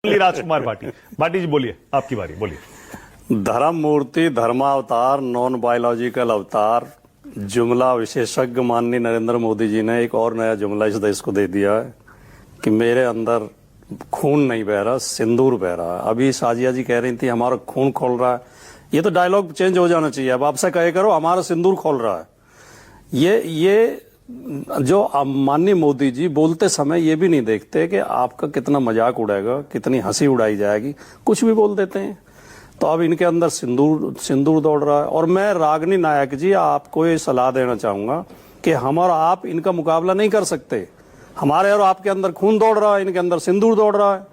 राजकुमार भाटी जी बोलिए, आपकी बारी, बोलिए। धर्म मूर्ति, धर्मावतार, नॉन बायोलॉजिकल अवतार, जुमला विशेषज्ञ माननीय नरेंद्र मोदी जी ने एक और नया जुमला इस देश को दे दिया है कि मेरे अंदर खून नहीं बह रहा, सिंदूर बह रहा है। अभी साजिया जी कह रही थी हमारा खून खोल रहा है, ये तो डायलॉग चेंज हो जाना चाहिए। अब आपसे कहे करो हमारा सिंदूर खोल रहा है। ये जो माननीय मोदी जी बोलते समय ये भी नहीं देखते कि आपका कितना मजाक उड़ेगा, कितनी हंसी उड़ाई जाएगी, कुछ भी बोल देते हैं। तो अब इनके अंदर सिंदूर दौड़ रहा है। और मैं रागिनी नायक जी आपको ये सलाह देना चाहूंगा कि हम और आप इनका मुकाबला नहीं कर सकते। हमारे और आपके अंदर खून दौड़ रहा है, इनके अंदर सिंदूर दौड़ रहा है।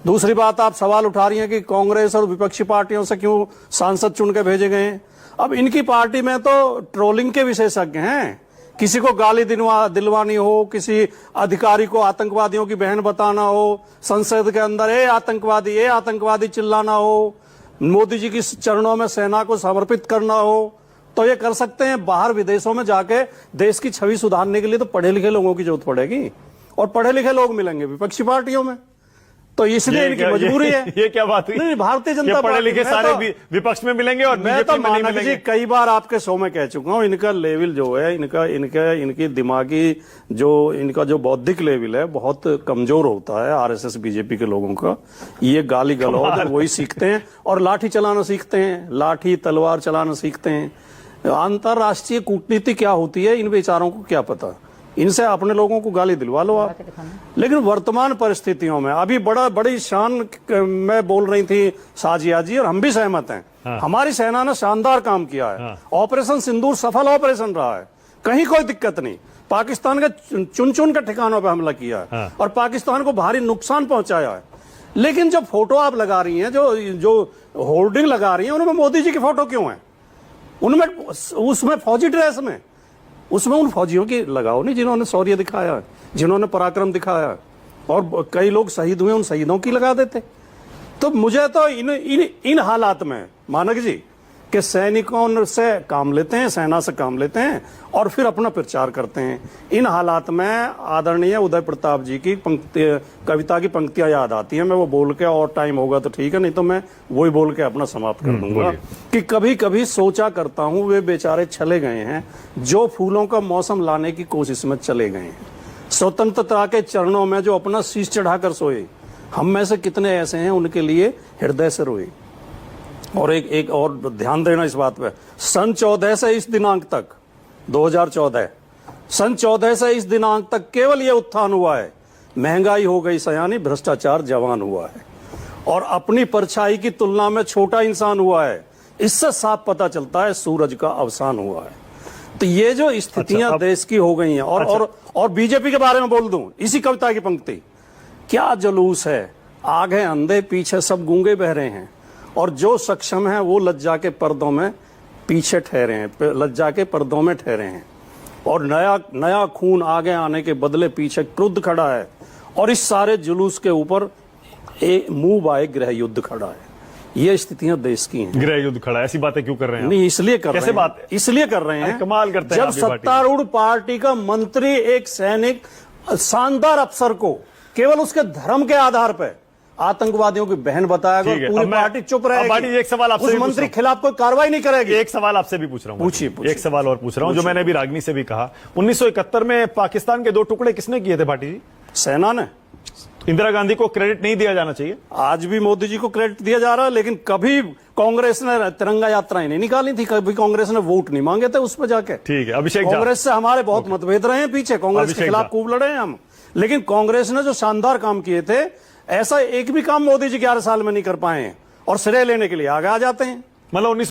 दूसरी बात, आप सवाल उठा रही हैं कि कांग्रेस और विपक्षी पार्टियों से क्यों सांसद चुन के भेजे गए हैं। अब इनकी पार्टी में तो ट्रोलिंग के विशेषज्ञ हैं। किसी को गाली दिलवानी हो, किसी अधिकारी को आतंकवादियों की बहन बताना हो, संसद के अंदर ए आतंकवादी चिल्लाना हो, मोदी जी की चरणों में सेना को समर्पित करना हो, तो ये कर सकते हैं। बाहर विदेशों में जाके देश की छवि सुधारने के लिए तो पढ़े लिखे लोगों की जरूरत पड़ेगी, और पढ़े लिखे लोग मिलेंगे विपक्षी पार्टियों में। तो इसलिए इनकी मजबूरी है। ये क्या बात हुई? नहीं, भारतीय जनता पार्टी पढ़े लिखे सारे विपक्ष में मिलेंगे और मैं तो मानक जी कई बार आपके शो में कह चुका हूं, इनका लेवल जो है, इनकी दिमागी इनका जो बौद्धिक लेवल है बहुत कमजोर होता है। आरएसएस बीजेपी के लोगों का ये गाली गलौज वही सीखते हैं और लाठी चलाना सीखते हैं, लाठी तलवार चलाना सीखते हैं। अंतरराष्ट्रीय कूटनीति क्या होती है इन बेचारों को क्या पता। इनसे अपने लोगों को गाली दिलवा लो आप। लेकिन वर्तमान परिस्थितियों में अभी बड़ी शान में बोल रही थी साजिया जी, और हम भी सहमत हैं। हाँ। हमारी सेना ने शानदार काम किया है। हाँ। ऑपरेशन सिंदूर सफल ऑपरेशन रहा है, कहीं कोई दिक्कत नहीं। पाकिस्तान के चुन के ठिकानों पर हमला किया है। हाँ। और पाकिस्तान को भारी नुकसान पहुंचाया है। लेकिन जो फोटो आप लगा रही हैं, जो होर्डिंग लगा रही हैं, उनमें मोदी जी की फोटो क्यों है? उनमें उसमें फौजी ड्रेस में, उसमें उन फौजियों की लगाओ नहीं जिन्होंने शौर्य दिखाया है, जिन्होंने पराक्रम दिखाया है। और कई लोग शहीद हुए, उन शहीदों की लगा देते। तो मुझे तो इन हालात में मानक जी कि सैनिकों से काम लेते हैं, सेना से काम लेते हैं और फिर अपना प्रचार करते हैं। इन हालात में आदरणीय उदय प्रताप जी की कविता की पंक्तियां याद आती हैं। मैं वो बोल के, और टाइम होगा तो ठीक है, नहीं तो मैं वही बोल के अपना समाप्त कर दूंगा कि कभी कभी सोचा करता हूं वे बेचारे चले गए हैं जो फूलों का मौसम लाने की कोशिश में चले गए हैं। स्वतंत्रता के चरणों में जो अपना शीश चढ़ाकर सोए, हम में से कितने ऐसे हैं उनके लिए हृदय से रोए। और एक और ध्यान देना इस बात पे, सन 14 से इस दिनांक तक 2014 सन 14 से इस दिनांक तक केवल ये उत्थान हुआ है, महंगाई हो गई सयानी, भ्रष्टाचार जवान हुआ है और अपनी परछाई की तुलना में छोटा इंसान हुआ है। इससे साफ पता चलता है सूरज का अवसान हुआ है। तो ये जो स्थितियां देश की हो गई हैं। और बीजेपी के बारे में बोल दूं, इसी कविता की पंक्ति, क्या जुलूस है, आगे अंधे पीछे सब गूंगे बह रहे हैं, और जो सक्षम है वो लज्जा के पर्दों में पीछे ठहरे हैं, लज्जा के पर्दों में ठहरे हैं। और नया खून आगे आने के बदले पीछे क्रुद्ध खड़ा है, और इस सारे जुलूस के ऊपर एक मुंह बाए गृह युद्ध खड़ा है। ये स्थितियां देश की हैं। गृह युद्ध खड़ा है, ऐसी बातें क्यों कर रहे हैं? नहीं, इसलिए कर रहे हैं। बात है? इसलिए कर रहे हैं, कमाल करते हैं जब सत्तारूढ़ पार्टी का मंत्री एक सैनिक शानदार अफसर को केवल उसके धर्म के आधार पर आतंकवादियों की बहन बताएगा, पूरी पार्टी चुप रहेगी। एक सवाल आपसे, उस मंत्री खिलाफ कोई कार्रवाई नहीं करेगी। एक सवाल आपसे भी पूछ रहा हूं। पूछिए। एक सवाल और पूछ रहा हूं जो मैंने अभी रागिनी से भी कहा। 1971 में पाकिस्तान के 2 टुकड़े किसने किए थे भाटी जी? सेना ने। इंदिरा गांधी को क्रेडिट नहीं दिया जाना चाहिए? आज भी मोदी जी को क्रेडिट दिया जा रहा है, लेकिन कभी कांग्रेस ने तिरंगा यात्राएं नहीं निकाली थी, कभी कांग्रेस ने वोट नहीं मांगे थे उस पर जाके। ठीक है, अभिषेक कांग्रेस से हमारे बहुत मतभेद रहे हैं पीछे, कांग्रेस के खिलाफ खूब लड़े हैं हम, लेकिन कांग्रेस ने जो शानदार काम किए थे, ऐसा एक भी काम मोदी जी 11 साल में नहीं कर पाए हैं, और श्रेय लेने के लिए आगे आ जाते हैं। मतलब